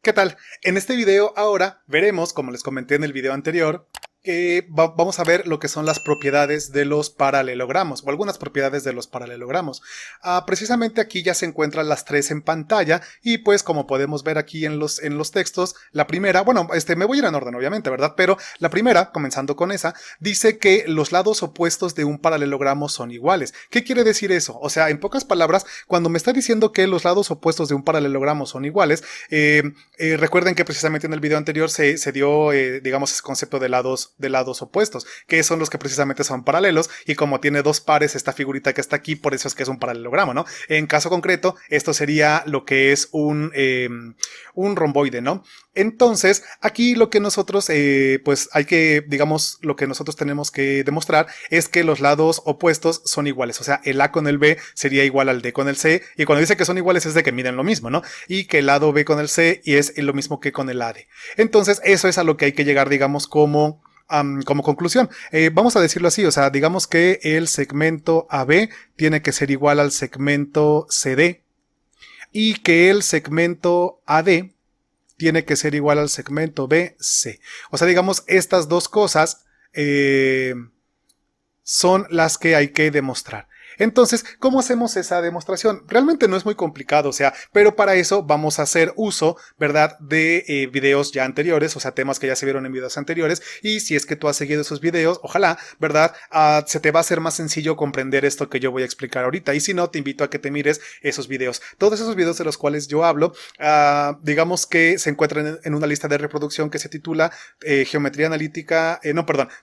¿Qué tal? En este video ahora veremos, como les comenté en el video anterior, que vamos a ver lo que son las propiedades de los paralelogramos, o algunas propiedades de los paralelogramos. Precisamente aquí ya se encuentran las tres en pantalla, y pues como podemos ver aquí en los textos, la primera, bueno, me voy a ir en orden obviamente, ¿verdad? Pero la primera, comenzando con esa, dice que los lados opuestos de un paralelogramo son iguales. ¿Qué quiere decir eso? O sea, en pocas palabras, cuando me está diciendo que los lados opuestos de un paralelogramo son iguales, recuerden que precisamente en el video anterior se dio, digamos, ese concepto de lados opuestos, que son los que precisamente son paralelos, y como tiene dos pares esta figurita que está aquí, por eso es que es un paralelogramo, ¿no? En caso concreto, esto sería lo que es un romboide, ¿no? Entonces, aquí lo que nosotros, pues hay que, digamos, lo que nosotros tenemos que demostrar es que los lados opuestos son iguales, o sea, el A con el B sería igual al D con el C, y cuando dice que son iguales es de que miden lo mismo, ¿no? Y que el lado B con el C y es lo mismo que con el AD. Entonces, eso es a lo que hay que llegar, digamos, como conclusión. Vamos a decirlo así, o sea, digamos que el segmento AB tiene que ser igual al segmento CD y que el segmento AD tiene que ser igual al segmento BC. O sea, digamos, estas dos cosas son las que hay que demostrar. Entonces, ¿cómo hacemos esa demostración? Realmente no es muy complicado, o sea, pero para eso vamos a hacer uso, ¿verdad?, de videos ya anteriores, o sea, temas que ya se vieron en videos anteriores, y si es que tú has seguido esos videos, ojalá, ¿verdad?, se te va a hacer más sencillo comprender esto que yo voy a explicar ahorita, y si no, te invito a que te mires esos videos. Todos esos videos de los cuales yo hablo, digamos que se encuentran en una lista de reproducción que se titula Geometría Analítica,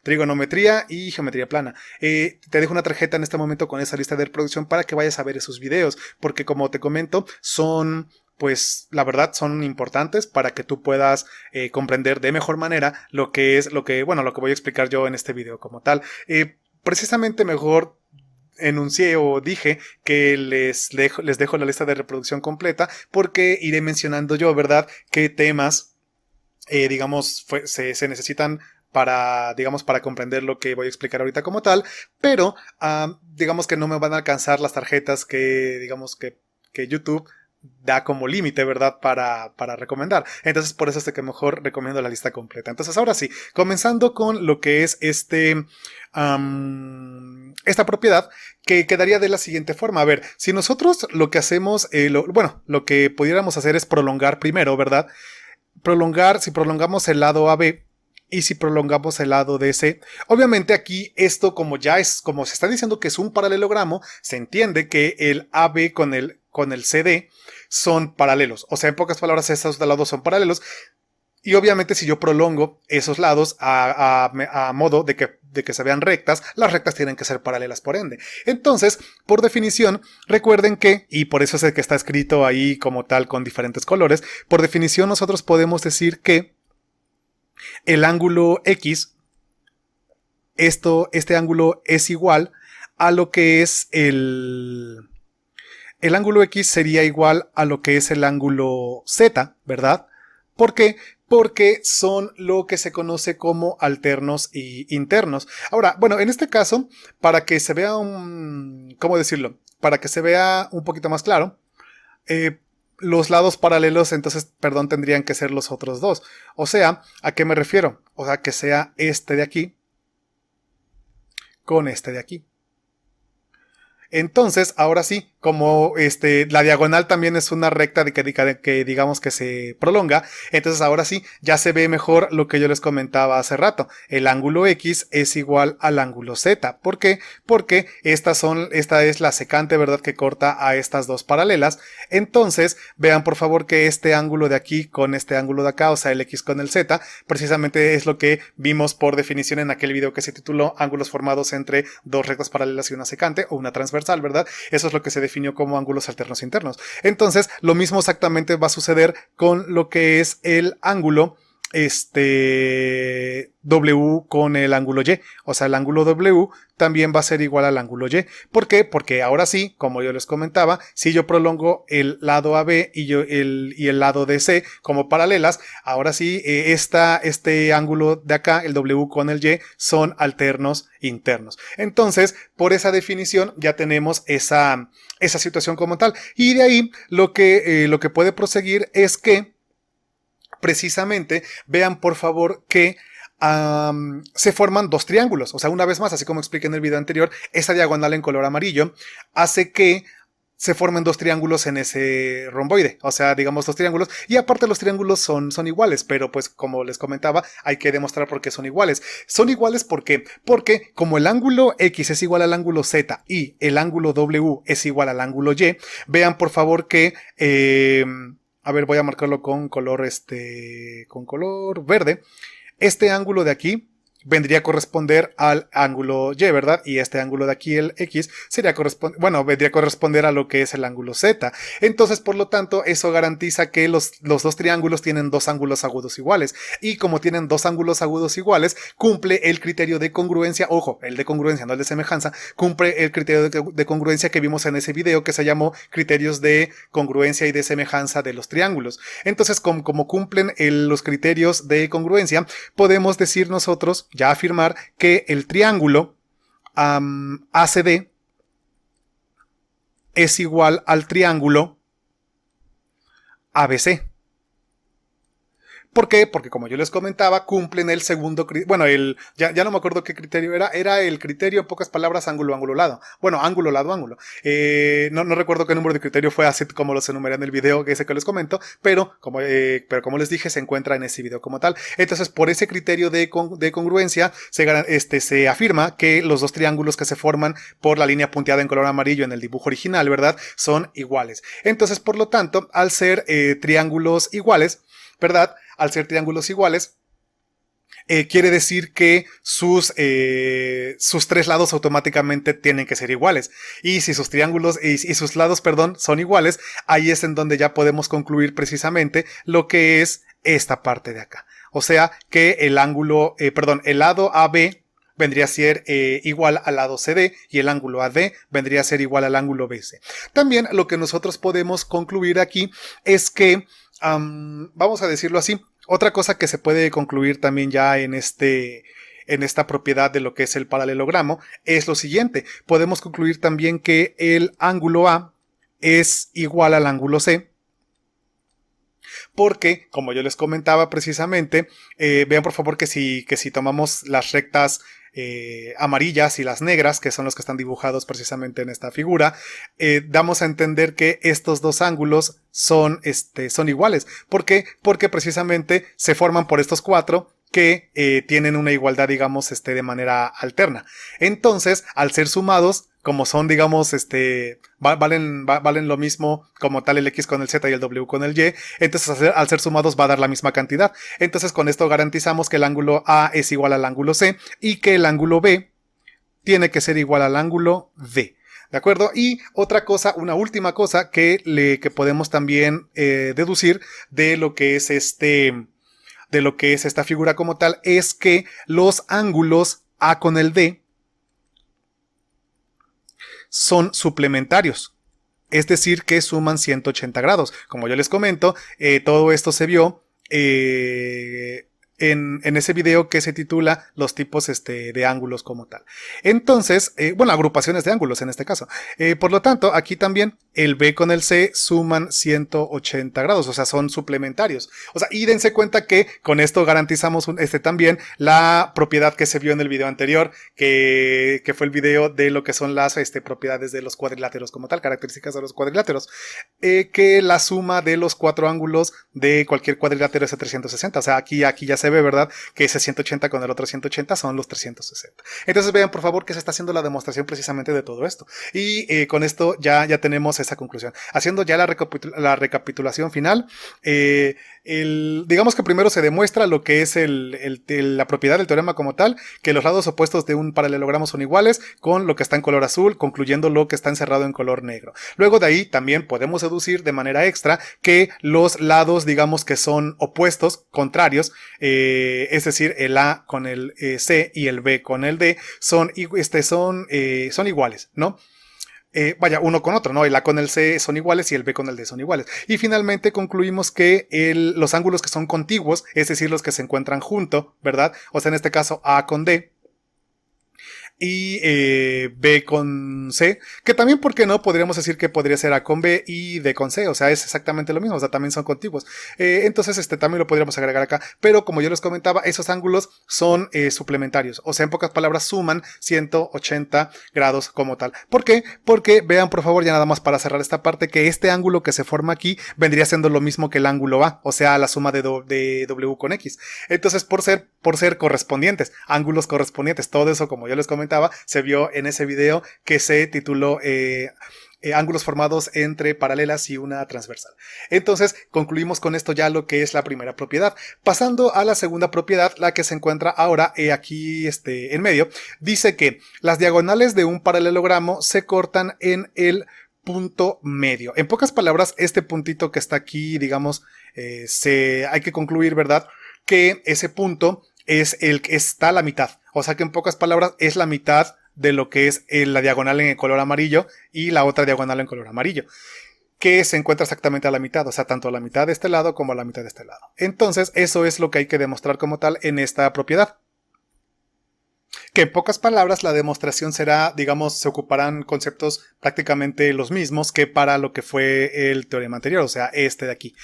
Trigonometría y Geometría Plana. Te dejo una tarjeta en este momento con esa lista de reproducción para que vayas a ver esos videos, porque como te comento, son, pues la verdad, son importantes para que tú puedas comprender de mejor manera lo que voy a explicar yo en este video como tal. Precisamente mejor enuncié o dije que les dejo la lista de reproducción completa, porque iré mencionando yo, ¿verdad?, qué temas digamos se necesitan para comprender lo que voy a explicar ahorita como tal, pero digamos que no me van a alcanzar las tarjetas que YouTube da como límite, ¿verdad?, para recomendar. Entonces, por eso es que mejor recomiendo la lista completa. Entonces, ahora sí, comenzando con lo que es esta propiedad, que quedaría de la siguiente forma. A ver, si nosotros lo que hacemos, lo que pudiéramos hacer es prolongar primero, ¿verdad? Si prolongamos el lado AB, y si prolongamos el lado DC, obviamente aquí esto, como se está diciendo que es un paralelogramo, se entiende que el AB con el CD son paralelos. O sea, en pocas palabras, esos lados son paralelos. Y obviamente si yo prolongo esos lados a modo de que se vean rectas, las rectas tienen que ser paralelas por ende. Entonces, por definición, recuerden que, y por eso es el que está escrito ahí como tal con diferentes colores, por definición nosotros podemos decir que el ángulo X, este ángulo es igual a lo que es el ángulo X sería igual a lo que es el ángulo Z, ¿verdad? ¿Por qué? Porque son lo que se conoce como alternos y internos. Ahora, bueno, en este caso, para que se vea ¿cómo decirlo? Para que se vea un poquito más claro, los lados paralelos, entonces, tendrían que ser los otros dos. O sea, ¿a qué me refiero? O sea, que sea este de aquí con este de aquí. Entonces, ahora sí, como la diagonal también es una recta que digamos que se prolonga, entonces ahora sí, ya se ve mejor lo que yo les comentaba hace rato. El ángulo X es igual al ángulo Z. ¿Por qué? Porque esta es la secante, ¿verdad?, que corta a estas dos paralelas. Entonces, vean por favor que este ángulo de aquí con este ángulo de acá, o sea, el X con el Z, precisamente es lo que vimos por definición en aquel video que se tituló Ángulos formados entre dos rectas paralelas y una secante, o una transversal, ¿verdad? Eso es lo que se definió como ángulos alternos internos. Entonces, lo mismo exactamente va a suceder con lo que es el ángulo W con el ángulo Y. O sea, el ángulo W también va a ser igual al ángulo Y. ¿Por qué? Porque ahora sí, como yo les comentaba, si yo prolongo el lado AB y el lado DC como paralelas, ahora sí, este ángulo de acá, el W con el Y, son alternos internos. Entonces, por esa definición ya tenemos esa situación como tal. Y de ahí lo que puede proseguir es que precisamente vean por favor que se forman dos triángulos. O sea, una vez más, así como expliqué en el video anterior, esa diagonal en color amarillo hace que se formen dos triángulos en ese romboide, o sea, digamos dos triángulos, y aparte los triángulos son iguales, pero pues como les comentaba, hay que demostrar por qué son iguales. Son iguales ¿por qué? Porque como el ángulo X es igual al ángulo Z y el ángulo W es igual al ángulo Y, vean por favor que, a ver, voy a marcarlo con color verde. Este ángulo de aquí vendría a corresponder al ángulo Y, ¿verdad? Y este ángulo de aquí, el X, vendría a corresponder a lo que es el ángulo Z. Entonces, por lo tanto, eso garantiza que los dos triángulos tienen dos ángulos agudos iguales. Y como tienen dos ángulos agudos iguales, cumple el criterio de congruencia, ojo, el de congruencia, no el de semejanza, cumple el criterio de congruencia que vimos en ese video que se llamó criterios de congruencia y de semejanza de los triángulos. Entonces, como cumplen los criterios de congruencia, podemos decir nosotros, ya afirmar que el triángulo ACD es igual al triángulo ABC. ¿Por qué? Porque como yo les comentaba, cumplen el segundo criterio. Bueno, ya no me acuerdo qué criterio era. Era el criterio, en pocas palabras, ángulo, ángulo, lado. Bueno, ángulo, lado, ángulo. No recuerdo qué número de criterio fue, así como los enumeré en el video ese que les comento. Pero como les dije, se encuentra en ese video como tal. Entonces, por ese criterio de congruencia, se afirma que los dos triángulos que se forman por la línea punteada en color amarillo en el dibujo original, ¿verdad? Son iguales. Entonces, por lo tanto, al ser triángulos iguales, ¿verdad? Al ser triángulos iguales, quiere decir que sus tres lados automáticamente tienen que ser iguales. Y si sus triángulos y sus lados, perdón, son iguales, ahí es en donde ya podemos concluir precisamente lo que es esta parte de acá. O sea que el lado AB vendría a ser igual al lado CD y el ángulo AD vendría a ser igual al ángulo BC. También lo que nosotros podemos concluir aquí es que, vamos a decirlo así, otra cosa que se puede concluir también ya en esta propiedad de lo que es el paralelogramo es lo siguiente. Podemos concluir también que el ángulo A es igual al ángulo C. Porque, como yo les comentaba precisamente, vean por favor que si tomamos las rectas amarillas y las negras, que son los que están dibujados precisamente en esta figura, damos a entender que estos dos ángulos son iguales. ¿Por qué? Porque precisamente se forman por estos cuatro que tienen una igualdad, digamos, de manera alterna. Entonces, al ser sumados, como son, digamos, valen lo mismo como tal el X con el Z y el W con el Y, entonces al ser sumados va a dar la misma cantidad. Entonces con esto garantizamos que el ángulo A es igual al ángulo C y que el ángulo B tiene que ser igual al ángulo D. ¿De acuerdo? Y otra cosa, una última cosa que podemos también deducir de lo que es esta figura como tal, es que los ángulos A con el D son suplementarios, es decir, que suman 180 grados. Como yo les comento, todo esto se vio en ese video que se titula los tipos de ángulos como tal. Entonces, agrupaciones de ángulos en este caso. Por lo tanto, aquí también el B con el C suman 180 grados, o sea, son suplementarios. O sea, y dense cuenta que con esto garantizamos también la propiedad que se vio en el video anterior, que fue el video de lo que son las propiedades de los cuadriláteros como tal, características de los cuadriláteros, que la suma de los cuatro ángulos de cualquier cuadrilátero es de 360. O sea, aquí ya se ve, ¿verdad? Que ese 180 con el otro 180 son los 360. Entonces vean por favor que se está haciendo la demostración precisamente de todo esto. Y con esto ya tenemos esa conclusión. Haciendo ya la recapitulación final, digamos que primero se demuestra lo que es la propiedad del teorema como tal, que los lados opuestos de un paralelogramo son iguales con lo que está en color azul, concluyendo lo que está encerrado en color negro. Luego de ahí también podemos deducir de manera extra que los lados, digamos que son opuestos, contrarios, es decir, el A con el C y el B con el D son iguales, ¿no? Uno con otro, ¿no? El A con el C son iguales y el B con el D son iguales. Y finalmente concluimos que los ángulos que son contiguos, es decir, los que se encuentran juntos, ¿verdad? O sea, en este caso A con D, y B con C, que también, ¿por qué no? Podríamos decir que podría ser A con B y D con C, o sea, es exactamente lo mismo, o sea, también son contiguos. Entonces, también lo podríamos agregar acá, pero como yo les comentaba, esos ángulos son suplementarios, o sea, en pocas palabras, suman 180 grados como tal. ¿Por qué? Porque vean, por favor, ya nada más para cerrar esta parte, que este ángulo que se forma aquí vendría siendo lo mismo que el ángulo A, o sea, la suma de W con X. Entonces, por ser correspondientes, ángulos correspondientes, todo eso, como yo les comentaba, se vio en ese video que se tituló ángulos formados entre paralelas y una transversal. Entonces, concluimos con esto ya lo que es la primera propiedad. Pasando a la segunda propiedad, la que se encuentra ahora aquí en medio, dice que las diagonales de un paralelogramo se cortan en el punto medio. En pocas palabras, este puntito que está aquí, digamos, hay que concluir, ¿verdad?, que ese punto es el que está a la mitad. O sea que en pocas palabras es la mitad de lo que es la diagonal en el color amarillo y la otra diagonal en color amarillo, que se encuentra exactamente a la mitad, o sea, tanto a la mitad de este lado como a la mitad de este lado. Entonces, eso es lo que hay que demostrar como tal en esta propiedad. Que en pocas palabras la demostración será, digamos, se ocuparán conceptos prácticamente los mismos que para lo que fue el teorema anterior, o sea, este de aquí.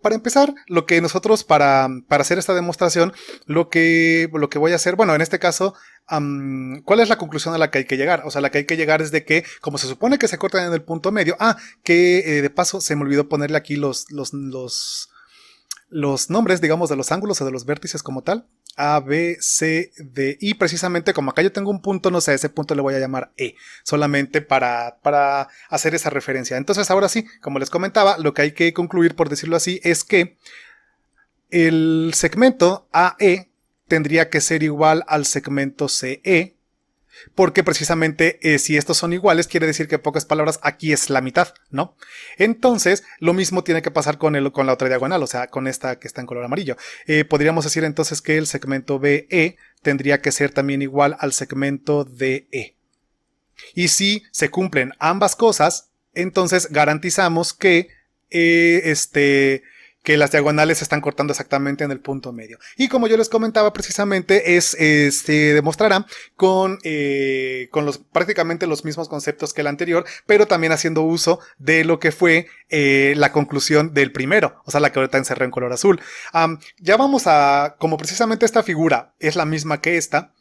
Para empezar, lo que nosotros para hacer esta demostración, lo que voy a hacer, bueno, en este caso, ¿cuál es la conclusión a la que hay que llegar? O sea, la que hay que llegar es de que, como se supone que se cortan en el punto medio, que de paso se me olvidó ponerle aquí los nombres, digamos, de los ángulos o de los vértices como tal. A, B, C, D, y precisamente como acá yo tengo un punto, no sé, a ese punto le voy a llamar E, solamente para hacer esa referencia. Entonces ahora sí, como les comentaba, lo que hay que concluir, por decirlo así, es que el segmento AE tendría que ser igual al segmento CE, porque precisamente si estos son iguales, quiere decir que en pocas palabras aquí es la mitad, ¿no? Entonces, lo mismo tiene que pasar con la otra diagonal, o sea, con esta que está en color amarillo. Podríamos decir entonces que el segmento BE tendría que ser también igual al segmento DE. Y si se cumplen ambas cosas, entonces garantizamos que que las diagonales se están cortando exactamente en el punto medio. Y como yo les comentaba, precisamente se demostrará con prácticamente los mismos conceptos que el anterior, pero también haciendo uso de lo que fue la conclusión del primero, o sea, la que ahorita encerré en color azul. Ya vamos como precisamente esta figura es la misma que esta,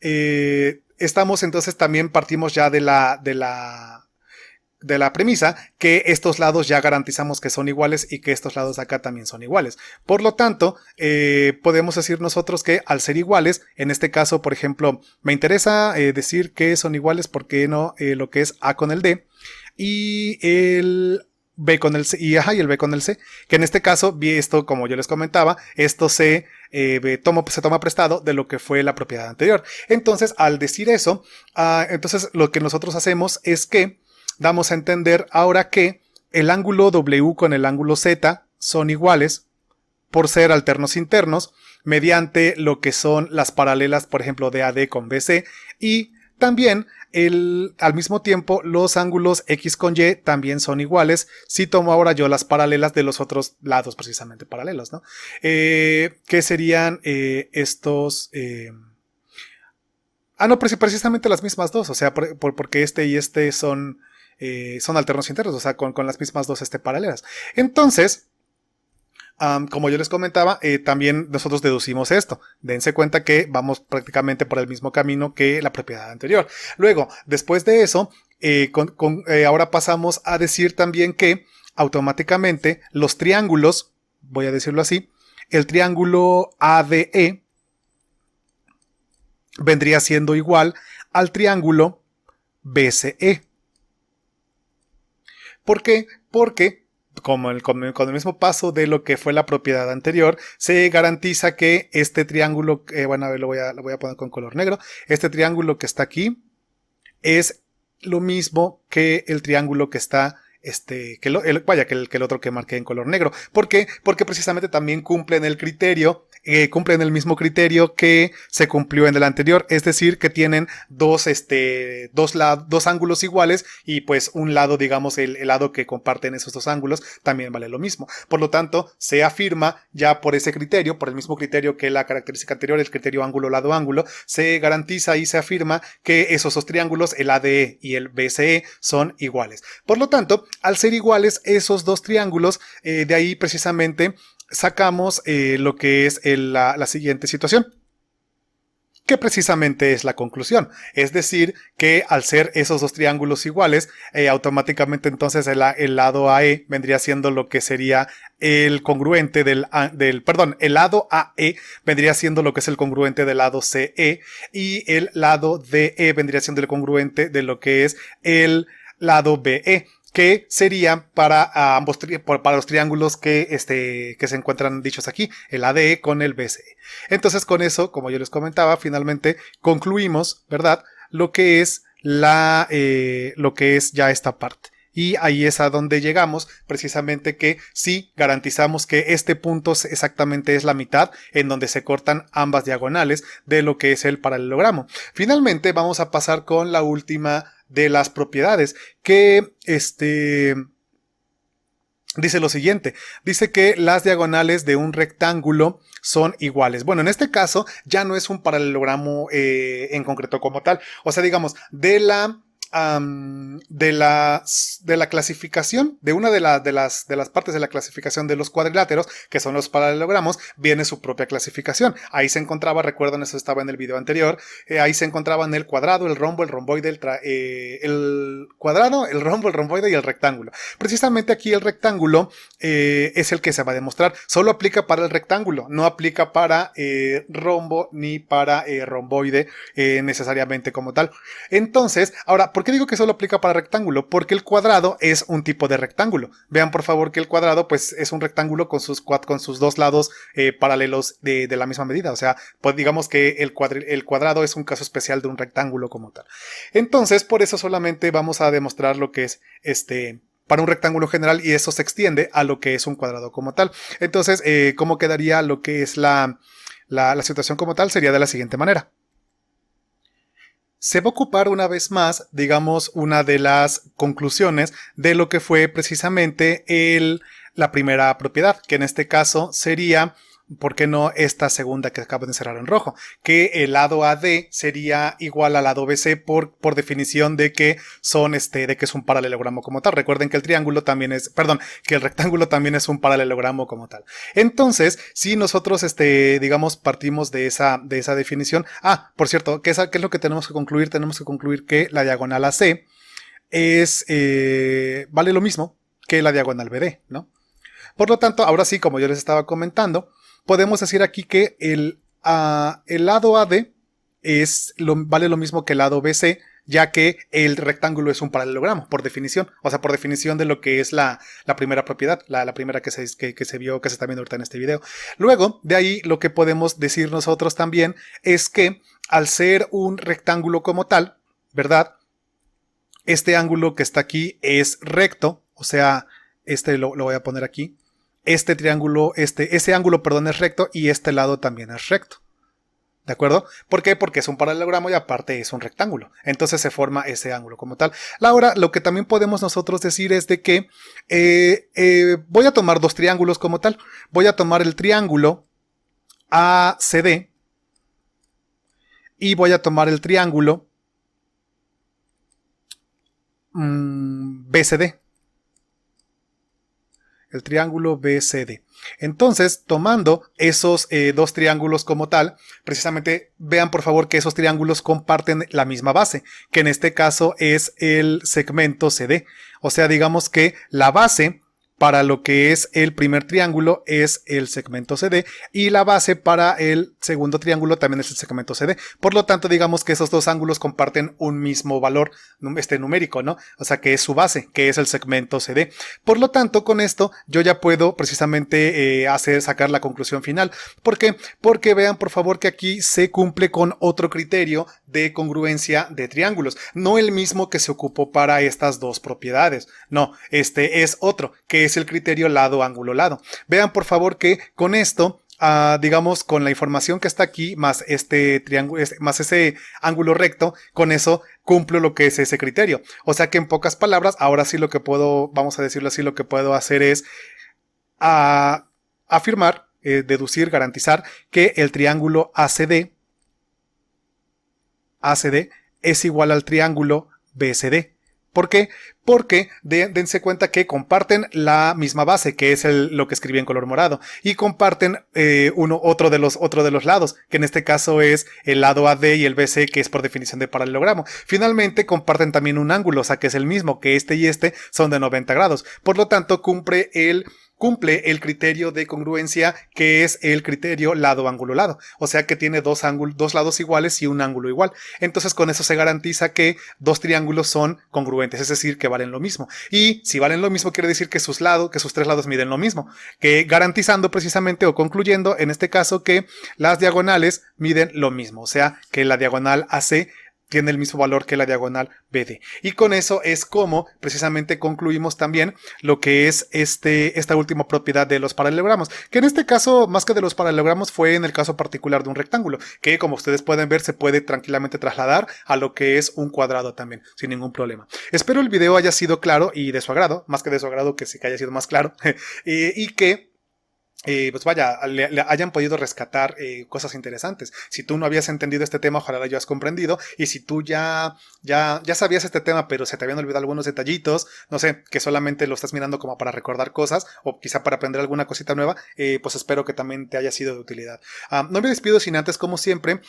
estamos entonces también partimos ya de la premisa que estos lados ya garantizamos que son iguales y que estos lados de acá también son iguales. Por lo tanto, podemos decir nosotros que al ser iguales, en este caso, por ejemplo, me interesa decir que son iguales porque no lo que es A con el D y el B con el C y el B con el C, que en este caso, esto como yo les comentaba, esto se toma prestado de lo que fue la propiedad anterior. Entonces, al decir eso, entonces lo que nosotros hacemos es que damos a entender ahora que el ángulo W con el ángulo Z son iguales por ser alternos internos mediante lo que son las paralelas, por ejemplo, de AD con BC, y también al mismo tiempo los ángulos X con Y también son iguales si tomo ahora yo las paralelas de los otros lados precisamente paralelos, ¿no? Que serían estos... no, precisamente las mismas dos, o sea, porque este y este son alternos internos, o sea, con las mismas dos paralelas. Entonces, como yo les comentaba, también nosotros deducimos esto. Dense cuenta que vamos prácticamente por el mismo camino que la propiedad anterior. Luego, después de eso, ahora pasamos a decir también que automáticamente los triángulos, voy a decirlo así, el triángulo ADE vendría siendo igual al triángulo BCE. ¿Por qué? Porque con el mismo paso de lo que fue la propiedad anterior, se garantiza que este triángulo, bueno, a ver, lo voy a poner con color negro, este triángulo que está aquí es lo mismo que el triángulo que está que el otro que marqué en color negro. ¿Por qué? Porque precisamente también cumplen el criterio cumplen el mismo criterio que se cumplió en el anterior, es decir, que tienen dos ángulos iguales y pues un lado, digamos, el lado que comparten esos dos ángulos también vale lo mismo. Por lo tanto, se afirma ya por ese criterio, por el mismo criterio que la característica anterior, el criterio ángulo, lado, ángulo, se garantiza y se afirma que esos dos triángulos, el ADE y el BCE, son iguales. Por lo tanto, al ser iguales esos dos triángulos, de ahí precisamente sacamos lo que es la siguiente situación, que precisamente es la conclusión. Es decir, que al ser esos dos triángulos iguales, automáticamente entonces el lado AE vendría siendo lo que sería el congruente el lado AE vendría siendo lo que es el congruente del lado CE, y el lado DE vendría siendo el congruente de lo que es el lado BE, que sería para para los triángulos que se encuentran dichos aquí, el ADE con el BCE. Entonces, con eso, como yo les comentaba, finalmente concluimos, ¿verdad?, lo que es ya esta parte. Y ahí es a donde llegamos, precisamente, que sí garantizamos que este punto exactamente es la mitad en donde se cortan ambas diagonales de lo que es el paralelogramo. Finalmente vamos a pasar con la última de las propiedades, que dice lo siguiente. Dice que las diagonales de un rectángulo son iguales. Bueno, en este caso ya no es un paralelogramo en concreto como tal. O sea, digamos, de la clasificación, de una de las partes de la clasificación de los cuadriláteros, que son los paralelogramos, viene su propia clasificación. Ahí se encontraba, recuerdan, eso estaba en el video anterior, ahí se encontraban el cuadrado, el rombo, el romboide, el cuadrado, el rombo, el romboide y el rectángulo. Precisamente aquí el rectángulo es el que se va a demostrar. Solo aplica para el rectángulo, no aplica para rombo ni para romboide necesariamente como tal. Entonces, ahora, ¿por qué digo que solo aplica para rectángulo? Porque el cuadrado es un tipo de rectángulo. Vean por favor que el cuadrado pues es un rectángulo con sus dos lados paralelos de la misma medida. O sea, pues digamos que el cuadrado es un caso especial de un rectángulo como tal. Entonces, por eso solamente vamos a demostrar lo que es para un rectángulo general, y eso se extiende a lo que es un cuadrado como tal. Entonces, ¿cómo quedaría lo que es la situación como tal? Sería de la siguiente manera. Se va a ocupar una vez más, digamos, una de las conclusiones de lo que fue precisamente la primera propiedad, que en este caso sería, ¿por qué no esta segunda que acabo de cerrar en rojo? Que el lado AD sería igual al lado BC por definición de que de que es un paralelogramo como tal. Recuerden que el triángulo también que el rectángulo también es un paralelogramo como tal. Entonces, si nosotros, digamos, partimos de esa definición. Ah, por cierto, ¿qué es lo que tenemos que concluir? Tenemos que concluir que la diagonal AC vale lo mismo que la diagonal BD, ¿no? Por lo tanto, ahora sí, como yo les estaba comentando, podemos decir aquí que el lado AD vale lo mismo que el lado BC, ya que el rectángulo es un paralelogramo, por definición. O sea, por definición de lo que es la primera propiedad, la primera que se vio, que se está viendo ahorita en este video. Luego, de ahí, lo que podemos decir nosotros también es que al ser un rectángulo como tal, ¿verdad?, este ángulo que está aquí es recto, o sea, lo voy a poner aquí. Ese ángulo, perdón, es recto, y este lado también es recto. ¿De acuerdo? ¿Por qué? Porque es un paralelogramo y aparte es un rectángulo. Entonces se forma ese ángulo como tal. Ahora, lo que también podemos nosotros decir es de que voy a tomar dos triángulos como tal. Voy a tomar el triángulo ACD y voy a tomar el triángulo BCD. El triángulo BCD. Entonces, tomando esos dos triángulos como tal, precisamente vean por favor que esos triángulos comparten la misma base, que en este caso es el segmento CD. O sea, digamos que la base para lo que es el primer triángulo es el segmento CD, y la base para el segundo triángulo también es el segmento CD. Por lo tanto, digamos que esos dos ángulos comparten un mismo valor numérico, ¿no? O sea, que es su base, que es el segmento CD. Por lo tanto, con esto yo ya puedo precisamente sacar la conclusión final. ¿Por qué? Porque vean por favor que aquí se cumple con otro criterio de congruencia de triángulos, no el mismo que se ocupó para estas dos propiedades. No, este es otro, que es el criterio lado, ángulo, lado. Vean por favor que con esto digamos, con la información que está aquí, más este triángulo, más ese ángulo recto, con eso cumplo lo que es ese criterio. O sea que en pocas palabras, ahora sí lo que puedo, vamos a decirlo así, lo que puedo hacer es afirmar, deducir, garantizar que el triángulo ACD es igual al triángulo BCD. ¿Por qué? Porque dense cuenta que comparten la misma base, que es lo que escribí en color morado, y comparten otro de los lados, que en este caso es el lado AD y el BC, que es por definición de paralelogramo. Finalmente comparten también un ángulo, o sea que es el mismo, que este y este son de 90 grados. Por lo tanto, cumple el criterio de congruencia, que es el criterio lado-ángulo-lado. O sea que tiene dos lados iguales y un ángulo igual. Entonces con eso se garantiza que dos triángulos son congruentes, es decir, que valen lo mismo. Y si valen lo mismo, quiere decir que sus tres lados miden lo mismo. Que garantizando precisamente o concluyendo en este caso que las diagonales miden lo mismo. O sea que la diagonal AC tiene el mismo valor que la diagonal BD. Y con eso es como precisamente concluimos también lo que es esta última propiedad de los paralelogramos, que en este caso, más que de los paralelogramos, fue en el caso particular de un rectángulo, que como ustedes pueden ver se puede tranquilamente trasladar a lo que es un cuadrado también, sin ningún problema. Espero el video haya sido claro y de su agrado, más que de su agrado, que sí que haya sido más claro, y que pues vaya, le hayan podido rescatar cosas interesantes. Si tú no habías entendido este tema, ojalá lo hayas comprendido. Y si tú ya sabías este tema, pero se te habían olvidado algunos detallitos, no sé, que solamente lo estás mirando como para recordar cosas, o quizá para aprender alguna cosita nueva, pues espero que también te haya sido de utilidad. No me despido sin antes, como siempre,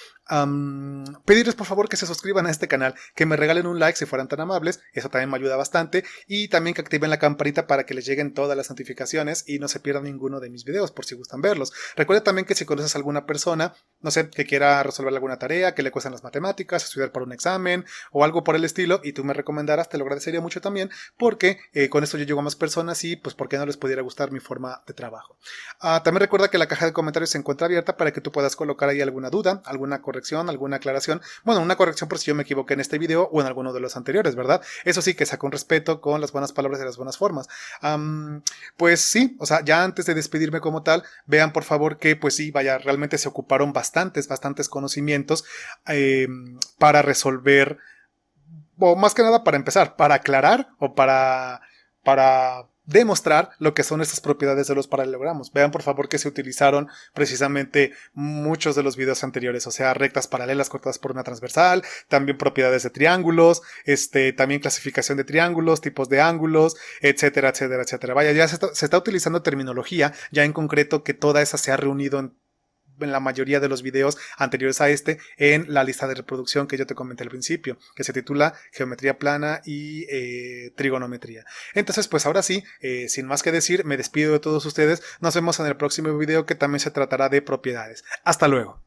pedirles por favor que se suscriban a este canal, que me regalen un like si fueran tan amables, eso también me ayuda bastante, y también que activen la campanita para que les lleguen todas las notificaciones y no se pierdan ninguno de mis videos, por si gustan verlos. Recuerda también que si conoces a alguna persona, no sé, que quiera resolver alguna tarea, que le cuestan las matemáticas, estudiar para un examen o algo por el estilo, y tú me recomendaras, te lo agradecería mucho también, porque con esto yo llego a más personas y pues por qué no les pudiera gustar mi forma de trabajo. También recuerda que la caja de comentarios se encuentra abierta para que tú puedas colocar ahí alguna duda, alguna corrección, alguna aclaración. Bueno, una corrección por si yo me equivoqué en este video o en alguno de los anteriores, ¿verdad? Eso sí, que sea con respeto, con las buenas palabras y las buenas formas. Pues sí, o sea, ya antes de despedirme como tal, vean por favor que pues sí, vaya, realmente se ocuparon bastantes conocimientos para resolver, o más que nada para empezar, para aclarar o para demostrar lo que son estas propiedades de los paralelogramos. Vean por favor que se utilizaron precisamente muchos de los videos anteriores, o sea, rectas paralelas cortadas por una transversal, también propiedades de triángulos, también clasificación de triángulos, tipos de ángulos, etcétera, etcétera, etcétera. Vaya, ya se está utilizando terminología, ya en concreto que toda esa se ha reunido en la mayoría de los videos anteriores a en la lista de reproducción que yo te comenté al principio, que se titula Geometría Plana y Trigonometría. Entonces, pues ahora sí, sin más que decir, me despido de todos ustedes. Nos vemos en el próximo video, que también se tratará de propiedades. Hasta luego.